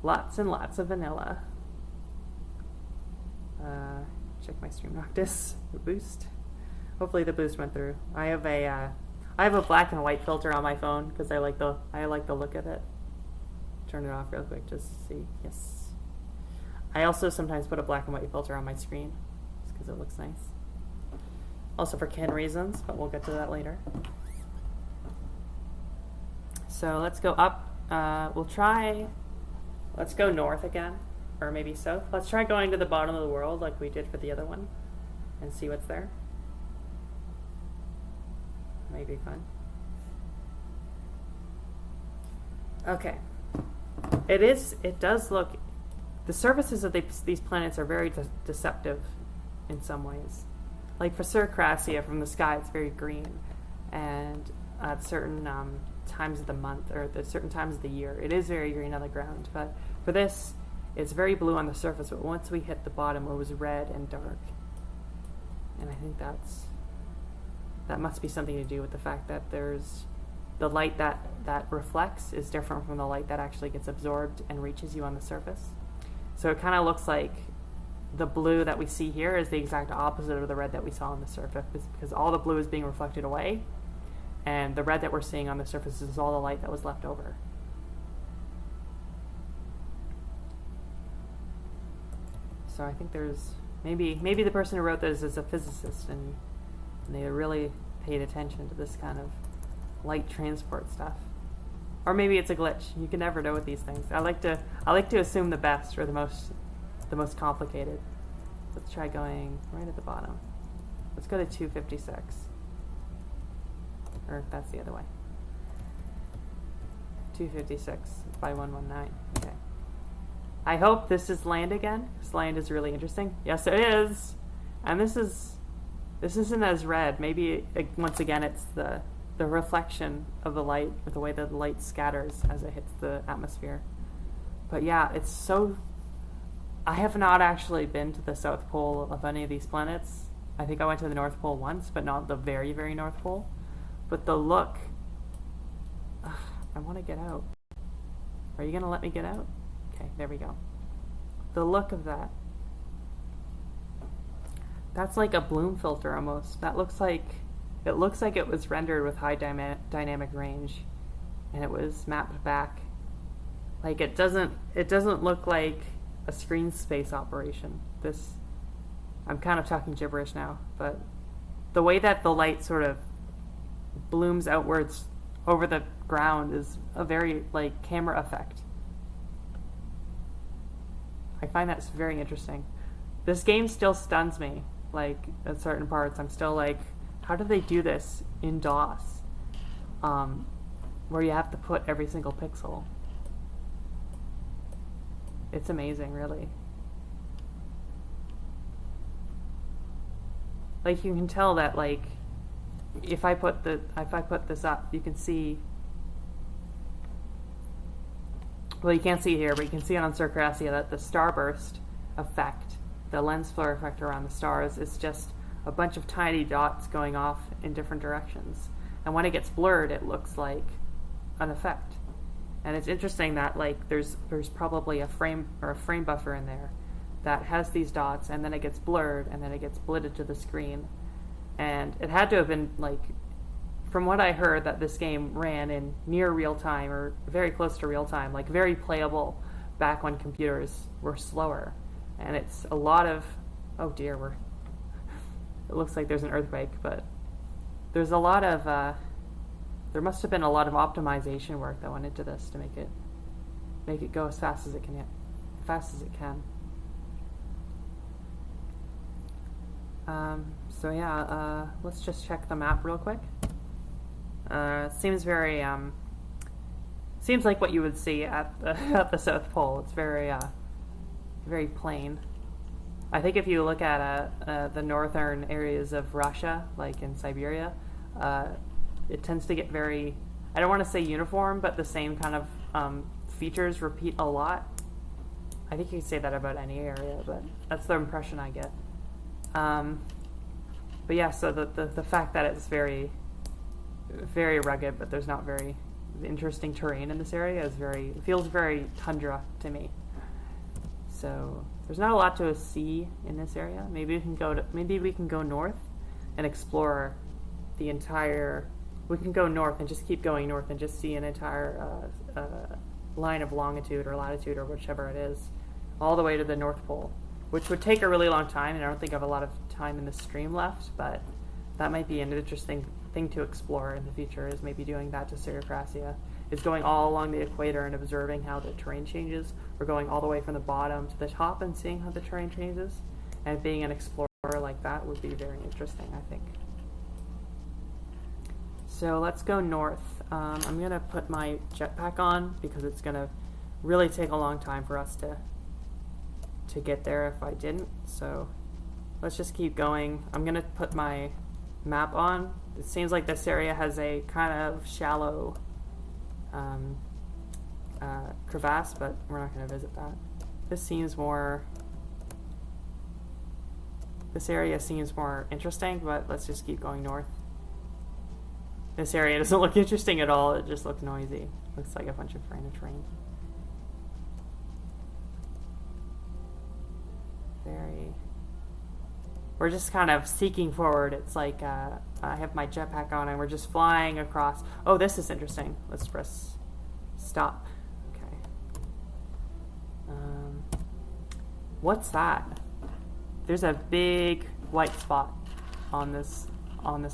Speaker 1: Lots and lots of vanilla. Check my stream Noctis. The boost. Hopefully the boost went through. I have a black and white filter on my phone because I like the look of it. Turn it off real quick just to see. Yes. I also sometimes put a black and white filter on my screen just because it looks nice. Also for kin reasons, but we'll get to that later. So let's go up. Let's go north again, or maybe south. Let's try going to the bottom of the world like we did for the other one and see what's there. Maybe fun. Okay. It does look, the surfaces of these planets are very deceptive in some ways. Like for Circassia from the sky, it's very green. And at certain times of the month, or at certain times of the year, it is very green on the ground. But for this, it's very blue on the surface, but once we hit the bottom, it was red and dark. And I think that must be something to do with the fact that there's the light that reflects is different from the light that actually gets absorbed and reaches you on the surface. So it kind of looks like the blue that we see here is the exact opposite of the red that we saw on the surface, because all the blue is being reflected away, and the red that we're seeing on the surface is all the light that was left over. So I think there's maybe the person who wrote this is a physicist, and they really paid attention to this kind of light transport stuff. Or maybe it's a glitch. You can never know with these things. I like to assume the best or the most complicated. Let's try going right at the bottom. Let's go to 256. Or that's the other way. 256 by 119. Okay. I hope this is land again, because land is really interesting. Yes, it is. And this isn't as red. Maybe once again it's the reflection of the light, or the way that the light scatters as it hits the atmosphere. But yeah, it's so... I have not actually been to the South Pole of any of these planets. I think I went to the North Pole once, but not the very, very North Pole. But the look... I want to get out. Are you going to let me get out? Okay, there we go. The look of that. That's like a bloom filter almost. That looks like... It looks like it was rendered with high dynamic range, and it was mapped back. Like it doesn't look like a screen space operation. I'm kind of talking gibberish now, but the way that the light sort of blooms outwards over the ground is a very like camera effect. I find that's very interesting. This game still stuns me. Like at certain parts, I'm still like, how do they do this in DOS? Where you have to put every single pixel. It's amazing, really. Like you can tell that, like, if I put this up, you can see. Well, you can't see here, but you can see it on Circassia that the starburst effect, the lens flare effect around the stars, is just a bunch of tiny dots going off in different directions. And when it gets blurred, it looks like an effect. And it's interesting that like there's probably a frame or a frame buffer in there that has these dots, and then it gets blurred, and then it gets blitted to the screen. And it had to have been like, from what I heard, that this game ran in near real time or very close to real time, like very playable back when computers were slower. And it's a lot of, oh dear, it looks like there's an earthquake, but there's a lot of, there must have been a lot of optimization work that went into this to make it go as fast as it can. So yeah, let's just check the map real quick. Seems very, seems like what you would see at the South Pole. It's very, very plain. I think if you look at the northern areas of Russia, like in Siberia, it tends to get very I don't want to say uniform, but the same kind of features repeat a lot. I think you could say that about any area, but that's the impression I get. But yeah, so the fact that it's very, very rugged, but there's not very interesting terrain in this area it feels very tundra to me. So there's not a lot to see in this area. Maybe we can go north and explore the entire. We can go north and just keep going north and just see an entire line of longitude or latitude or whichever it is, all the way to the North Pole, which would take a really long time, and I don't think I have a lot of time in the stream left, but that might be an interesting thing to explore in the future, is maybe doing that to Syracrasia, is going all along the equator and observing how the terrain changes, or going all the way from the bottom to the top and seeing how the terrain changes, and being an explorer like that would be very interesting, I think. So let's go north. I'm going to put my jetpack on because it's going to really take a long time for us to get there if I didn't. So let's just keep going. I'm going to put my map on. It seems like this area has a kind of shallow crevasse, but we're not going to visit that. This area seems more interesting, but let's just keep going north. This area doesn't look interesting at all, it just looks noisy. Looks like a bunch of random terrain. We're just kind of seeking forward. It's like I have my jetpack on and we're just flying across. Oh, this is interesting. Let's press stop. Okay. What's that? There's a big white spot on this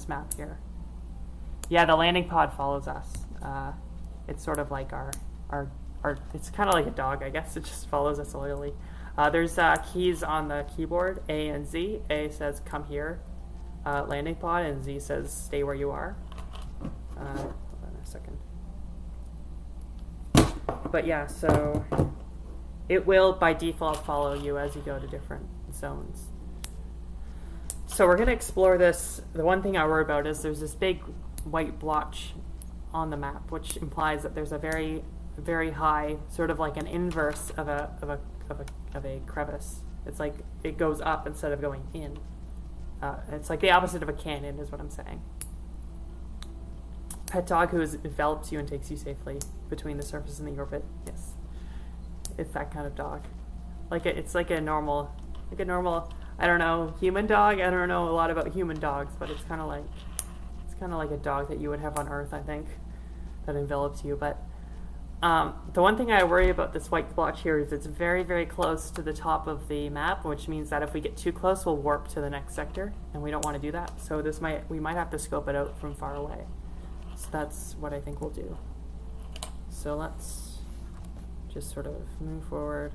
Speaker 1: map here. Yeah, the landing pod follows us. It's sort of like our it's kind of like a dog, I guess. It just follows us loyally. There's keys on the keyboard, A and Z. A says come here, landing pod, and Z says stay where you are. Hold on a second. But yeah, so it will by default follow you as you go to different zones. So we're going to explore this. The one thing I worry about is there's this big white blotch on the map, which implies that there's a very, very high, sort of like an inverse of a crevice. It's like it goes up instead of going in. It's like the opposite of a canyon, is what I'm saying. Pet dog who envelops you and takes you safely between the surface and the orbit. Yes, it's that kind of dog. It's like a normal. I don't know, human dog. I don't know a lot about human dogs, but it's kind of like a dog that you would have on Earth, I think, that envelops you. But the one thing I worry about this white blotch here is it's very, very close to the top of the map, which means that if we get too close, we'll warp to the next sector, and we don't want to do that. So we might have to scope it out from far away. So that's what I think we'll do. So let's just sort of move forward.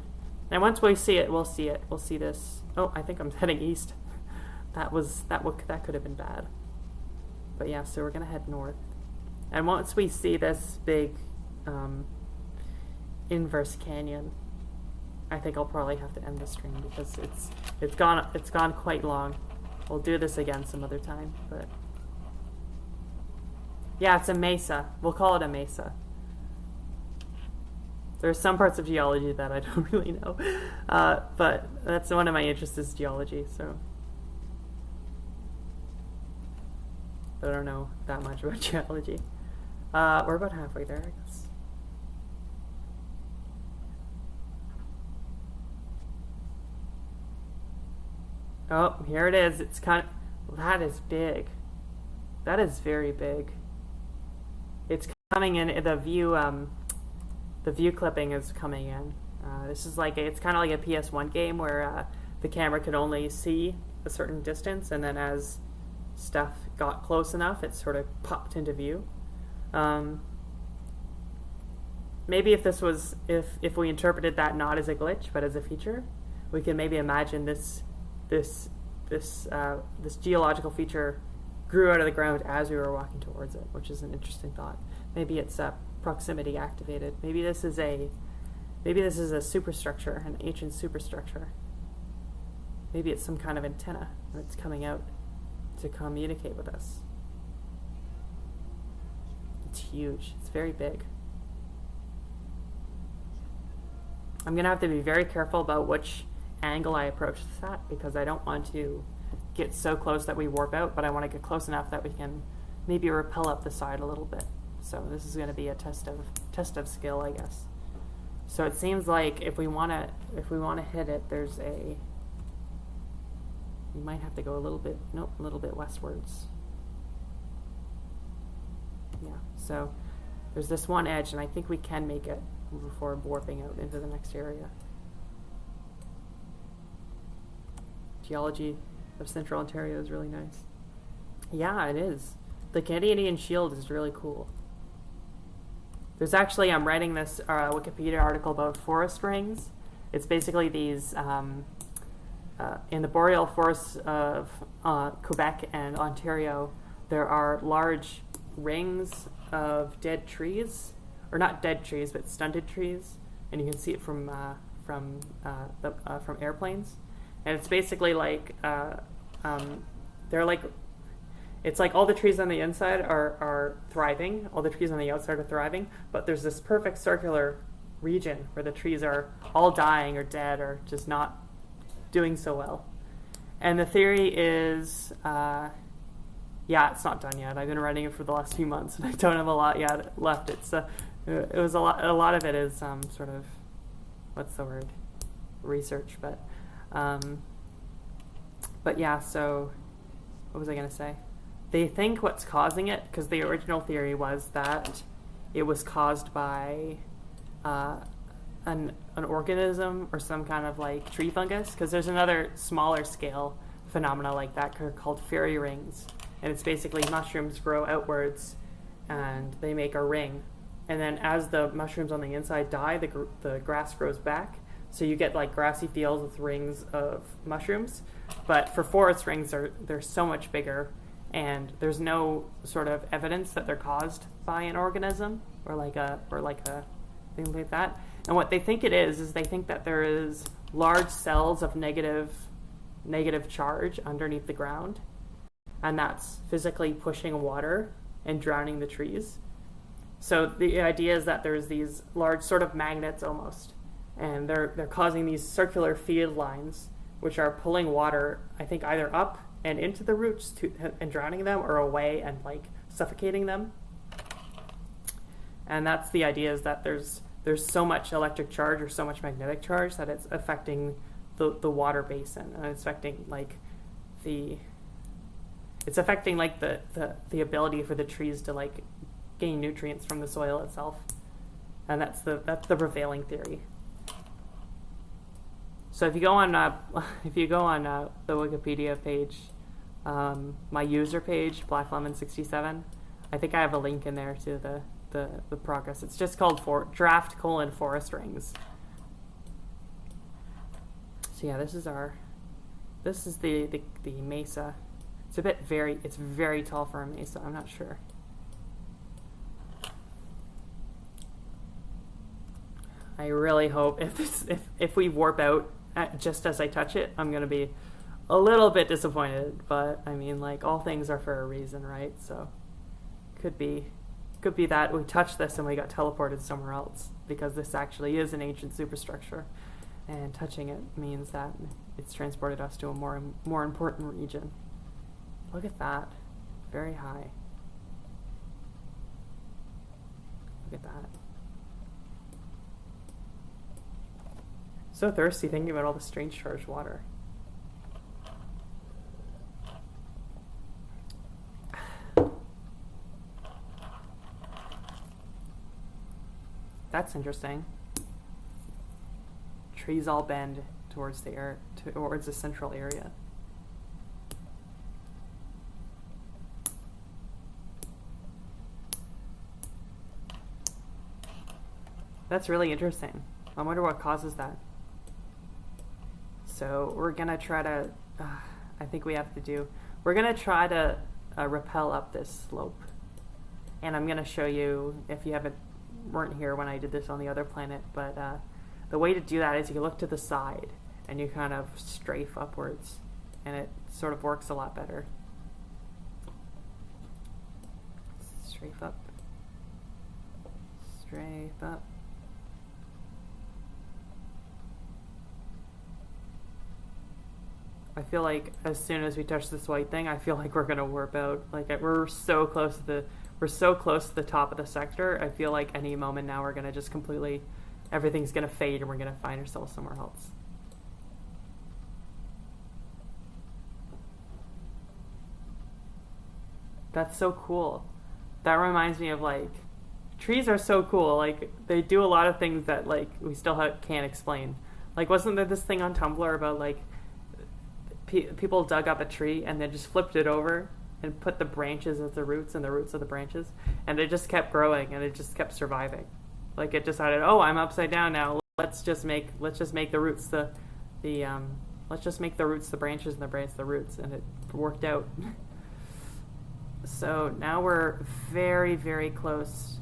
Speaker 1: And once we see it, we'll see it. We'll see this. Oh, I think I'm heading east. That could have been bad. But yeah, so we're gonna head north. And once we see this big inverse canyon, I think I'll probably have to end the stream because it's gone quite long. We'll do this again some other time, but yeah, it's a mesa. We'll call it a mesa. There's some parts of geology that I don't really know, but that's one of my interests is geology, so I don't know that much about geology. We're about halfway there, I guess. Oh, here it is. It's kind of, that is big. That is very big. It's coming in, the view clipping is coming in. This is like, it's kind of like a PS1 game where the camera could only see a certain distance, and then as stuff got close enough, it sort of popped into view. Maybe if we interpreted that not as a glitch but as a feature, we can maybe imagine this geological feature grew out of the ground as we were walking towards it, which is an interesting thought. Maybe it's proximity activated. Maybe this is a superstructure, an ancient superstructure. Maybe it's some kind of antenna and it's coming out to communicate with us. It's huge. It's very big. I'm going to have to be very careful about which angle I approach this at, because I don't want to get so close that we warp out, but I want to get close enough that we can maybe repel up the side a little bit. So this is going to be a test of skill, I guess. So it seems like if we want to hit it, there's a, we might have to go a little bit westwards. Yeah, so there's this one edge, and I think we can make it before warping out into the next area. Geology of Central Ontario is really nice. Yeah, it is. The Canadian Shield is really cool. There's actually, I'm writing this Wikipedia article about forest rings. It's basically these, in the boreal forests of Quebec and Ontario, there are large rings of dead trees, or not dead trees, but stunted trees, and you can see it from airplanes. And it's basically like they're like, it's like all the trees on the inside are thriving, all the trees on the outside are thriving, but there's this perfect circular region where the trees are all dying or dead or just not doing so well. And the theory is, yeah, it's not done yet. I've been writing it for the last few months, and I don't have a lot yet left. It was a lot of it is sort of, what's the word, research, but yeah. So what was I going to say? They think what's causing it, because the original theory was that it was caused by an organism or some kind of like tree fungus, because there's another smaller scale phenomena like that called fairy rings, and it's basically mushrooms grow outwards and they make a ring, and then as the mushrooms on the inside die, the grass grows back, so you get like grassy fields with rings of mushrooms. But for forest rings, they're so much bigger, and there's no sort of evidence that they're caused by an organism or like a thing like that. And what they think it is they think that there is large cells of negative charge underneath the ground, and that's physically pushing water and drowning the trees. So the idea is that there's these large sort of magnets almost, and they're causing these circular field lines which are pulling water, I think, either up and into the roots and drowning them, or away and like suffocating them. And that's the idea, is that there's so much electric charge or so much magnetic charge that it's affecting the water basin, and it's affecting like the ability for the trees to like gain nutrients from the soil itself. And that's the prevailing theory. So if you go on the Wikipedia page, my user page, BlackLemon67, I think I have a link in there to the progress. It's just called draft:forest rings. So yeah, this is the mesa. It's very tall for a mesa. I'm not sure. I really hope if we warp out just as I touch it, I'm gonna be a little bit disappointed. But I mean, like, all things are for a reason, right? So could be that we touched this and we got teleported somewhere else, because this actually is an ancient superstructure, and touching it means that it's transported us to a more important region. Look at that, very high. Look at that. So thirsty thinking about all the strange charged water. That's interesting. Trees all bend towards the central area. That's really interesting. I wonder what causes that. So we're gonna try to, we're gonna try to rappel up this slope. And I'm gonna show you, if you weren't here when I did this on the other planet, but the way to do that is you look to the side and you kind of strafe upwards, and it sort of works a lot better. Strafe up. Drape up. I feel like as soon as we touch this white thing, I feel like we're gonna warp out. Like we're so close to the top of the sector. I feel like any moment now we're gonna just completely, everything's gonna fade and we're gonna find ourselves somewhere else. That's so cool. That reminds me of like, trees are so cool. Like they do a lot of things that like we still can't explain. Like wasn't there this thing on Tumblr about like people dug up a tree and then just flipped it over and put the branches as the roots and the roots of the branches, and it just kept growing and it just kept surviving. Like it decided, oh, I'm upside down now. Let's just make the roots the branches and the branches the roots, and it worked out. So now we're very, very close.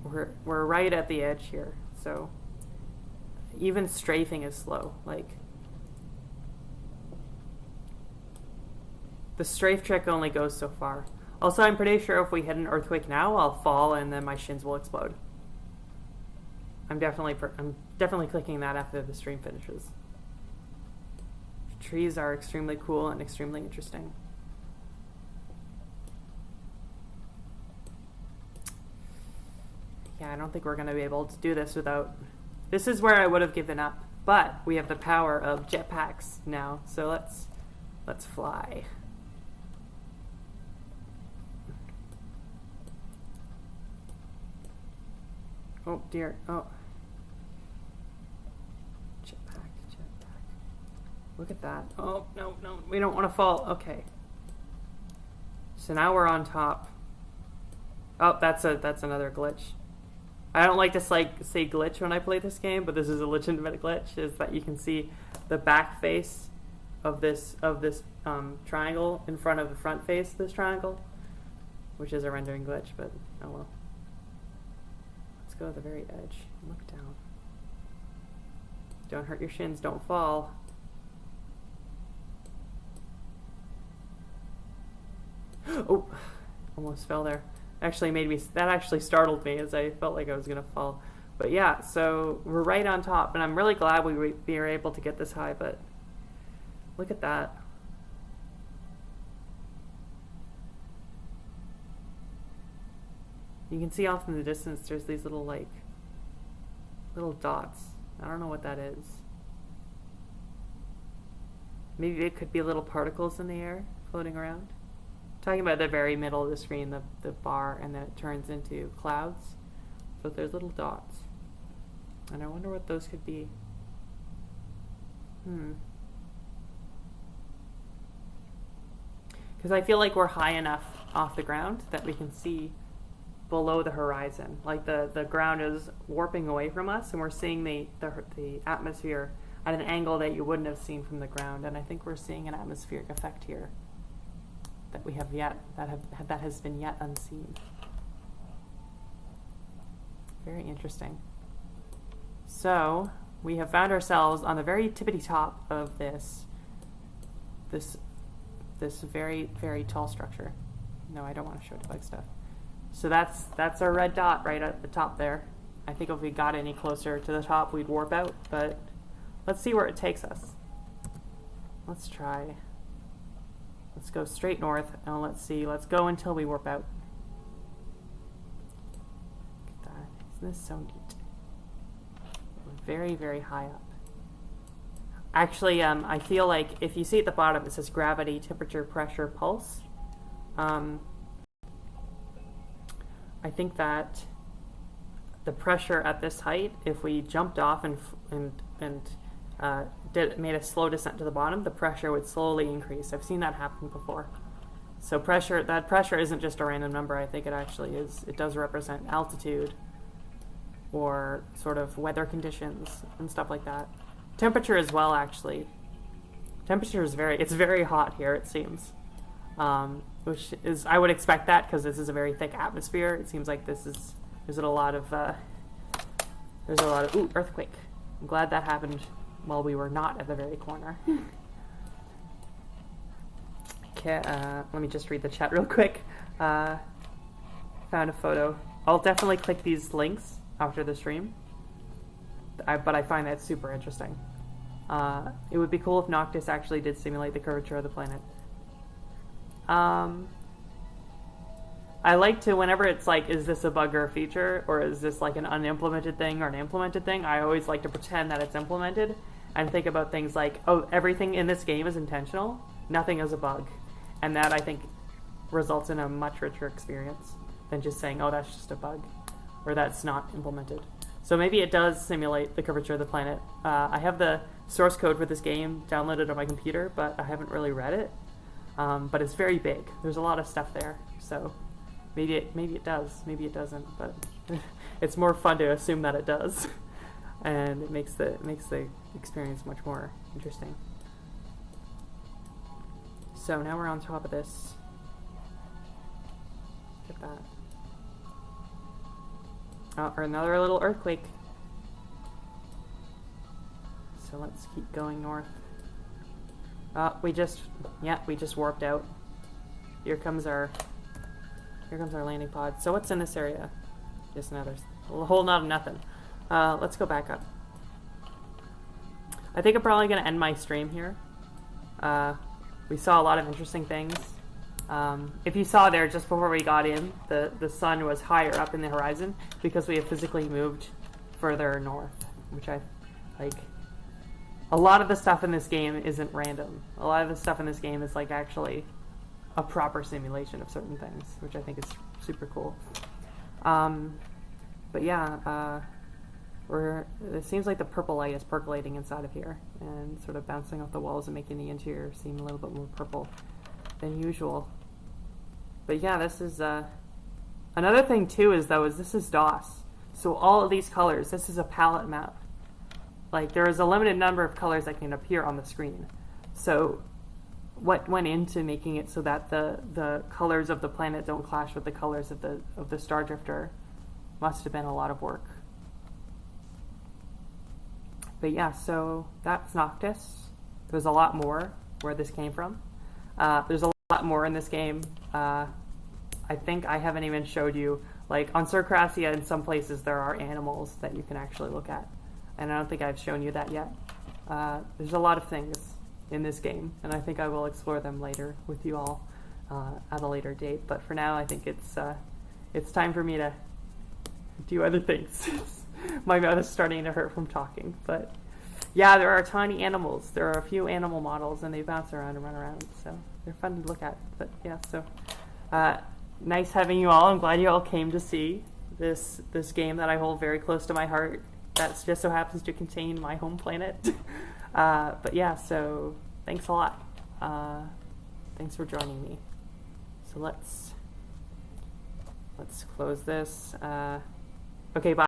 Speaker 1: We're right at the edge here. So even strafing is slow. Like the strafe trick only goes so far. Also, I'm pretty sure if we hit an earthquake now, I'll fall and then my shins will explode. I'm definitely clicking that after the stream finishes. Trees are extremely cool and extremely interesting. Yeah, I don't think we're going to be able to do this without... This is where I would have given up, but we have the power of jetpacks now, so let's fly. Oh dear, oh. Jetpack. Look at that. Oh, no, we don't want to fall. Okay. So now we're on top. Oh, that's another glitch. I don't like to say glitch when I play this game, but this is a legitimate glitch, is that you can see the back face of this triangle in front of the front face of this triangle, which is a rendering glitch, but oh well. Let's go to the very edge. Look down. Don't hurt your shins, don't fall. Oh, almost fell there. That actually startled me, as I felt like I was gonna fall. But yeah, so we're right on top, and I'm really glad we were able to get this high, but look at that. You can see off in the distance there's these little dots. I don't know what that is. Maybe it could be little particles in the air floating around. Talking about the very middle of the screen, the bar, and then it turns into clouds. But there's little dots. And I wonder what those could be. Because I feel like we're high enough off the ground that we can see below the horizon. Like the ground is warping away from us, and we're seeing the atmosphere at an angle that you wouldn't have seen from the ground. And I think we're seeing an atmospheric effect here that we have that has been yet unseen. Very interesting. So we have found ourselves on the very tippity top of this very, very tall structure. No, I don't want to show debug stuff. So that's our red dot right at the top there. I think if we got any closer to the top, we'd warp out, but let's see where it takes us. Let's try. Let's go straight north, and let's see. Let's go until we warp out. Look at that. Isn't this so neat? We're very, very high up. Actually, I feel like if you see at the bottom, it says gravity, temperature, pressure, pulse. I think that the pressure at this height, if we jumped off and made a slow descent to the bottom, the pressure would slowly increase. I've seen that happen before. So that pressure isn't just a random number. I think it actually is. It does represent altitude or sort of weather conditions and stuff like that. Temperature as well, actually. Temperature is it's very hot here, it seems. Which is, I would expect that because this is a very thick atmosphere. It seems like there's a lot of ooh, earthquake. I'm glad that happened while we were not at the very corner. Okay, let me just read the chat real quick. Found a photo. I'll definitely click these links after the stream, but I find that super interesting. It would be cool if Noctis actually did simulate the curvature of the planet. I like to, whenever it's like, is this a bug or a feature, or is this like an unimplemented thing or an implemented thing, I always like to pretend that it's implemented and think about things like, oh, everything in this game is intentional, nothing is a bug. And that, I think, results in a much richer experience than just saying, oh, that's just a bug, or that's not implemented. So maybe it does simulate the curvature of the planet. I have the source code for this game downloaded on my computer, but I haven't really read it. But it's very big. There's a lot of stuff there, so maybe it does, maybe it doesn't. But it's more fun to assume that it does, and it makes the experience much more interesting. So now we're on top of this. Get that. Oh, or another little earthquake. So let's keep going north. We just warped out. Here comes our landing pod. So what's in this area? Just a whole lot of nothing. Let's go back up. I think I'm probably gonna end my stream here. We saw a lot of interesting things. If you saw there, just before we got in, the sun was higher up in the horizon because we have physically moved further north, which I like. A lot of the stuff in this game isn't random. A lot of the stuff in this game is like actually a proper simulation of certain things, which I think is super cool. But yeah, it seems like the purple light is percolating inside of here and sort of bouncing off the walls and making the interior seem a little bit more purple than usual. But yeah, this is another thing too is this is DOS. So all of these colors, this is a palette map. Like, there is a limited number of colors that can appear on the screen. So what went into making it so that the colors of the planet don't clash with the colors of the Star Drifter must have been a lot of work. But yeah, so that's Noctis. There's a lot more where this came from. There's a lot more in this game. I think I haven't even showed you, like on Circassia in some places there are animals that you can actually look at. And I don't think I've shown you that yet. There's a lot of things in this game, and I think I will explore them later with you all at a later date. But for now, I think it's time for me to do other things. My mouth is starting to hurt from talking. But yeah, there are tiny animals. There are a few animal models, and they bounce around and run around, so they're fun to look at. But yeah, so nice having you all. I'm glad you all came to see this game that I hold very close to my heart. That just so happens to contain my home planet. But yeah, so thanks a lot. Thanks for joining me. So let's close this. Okay, bye.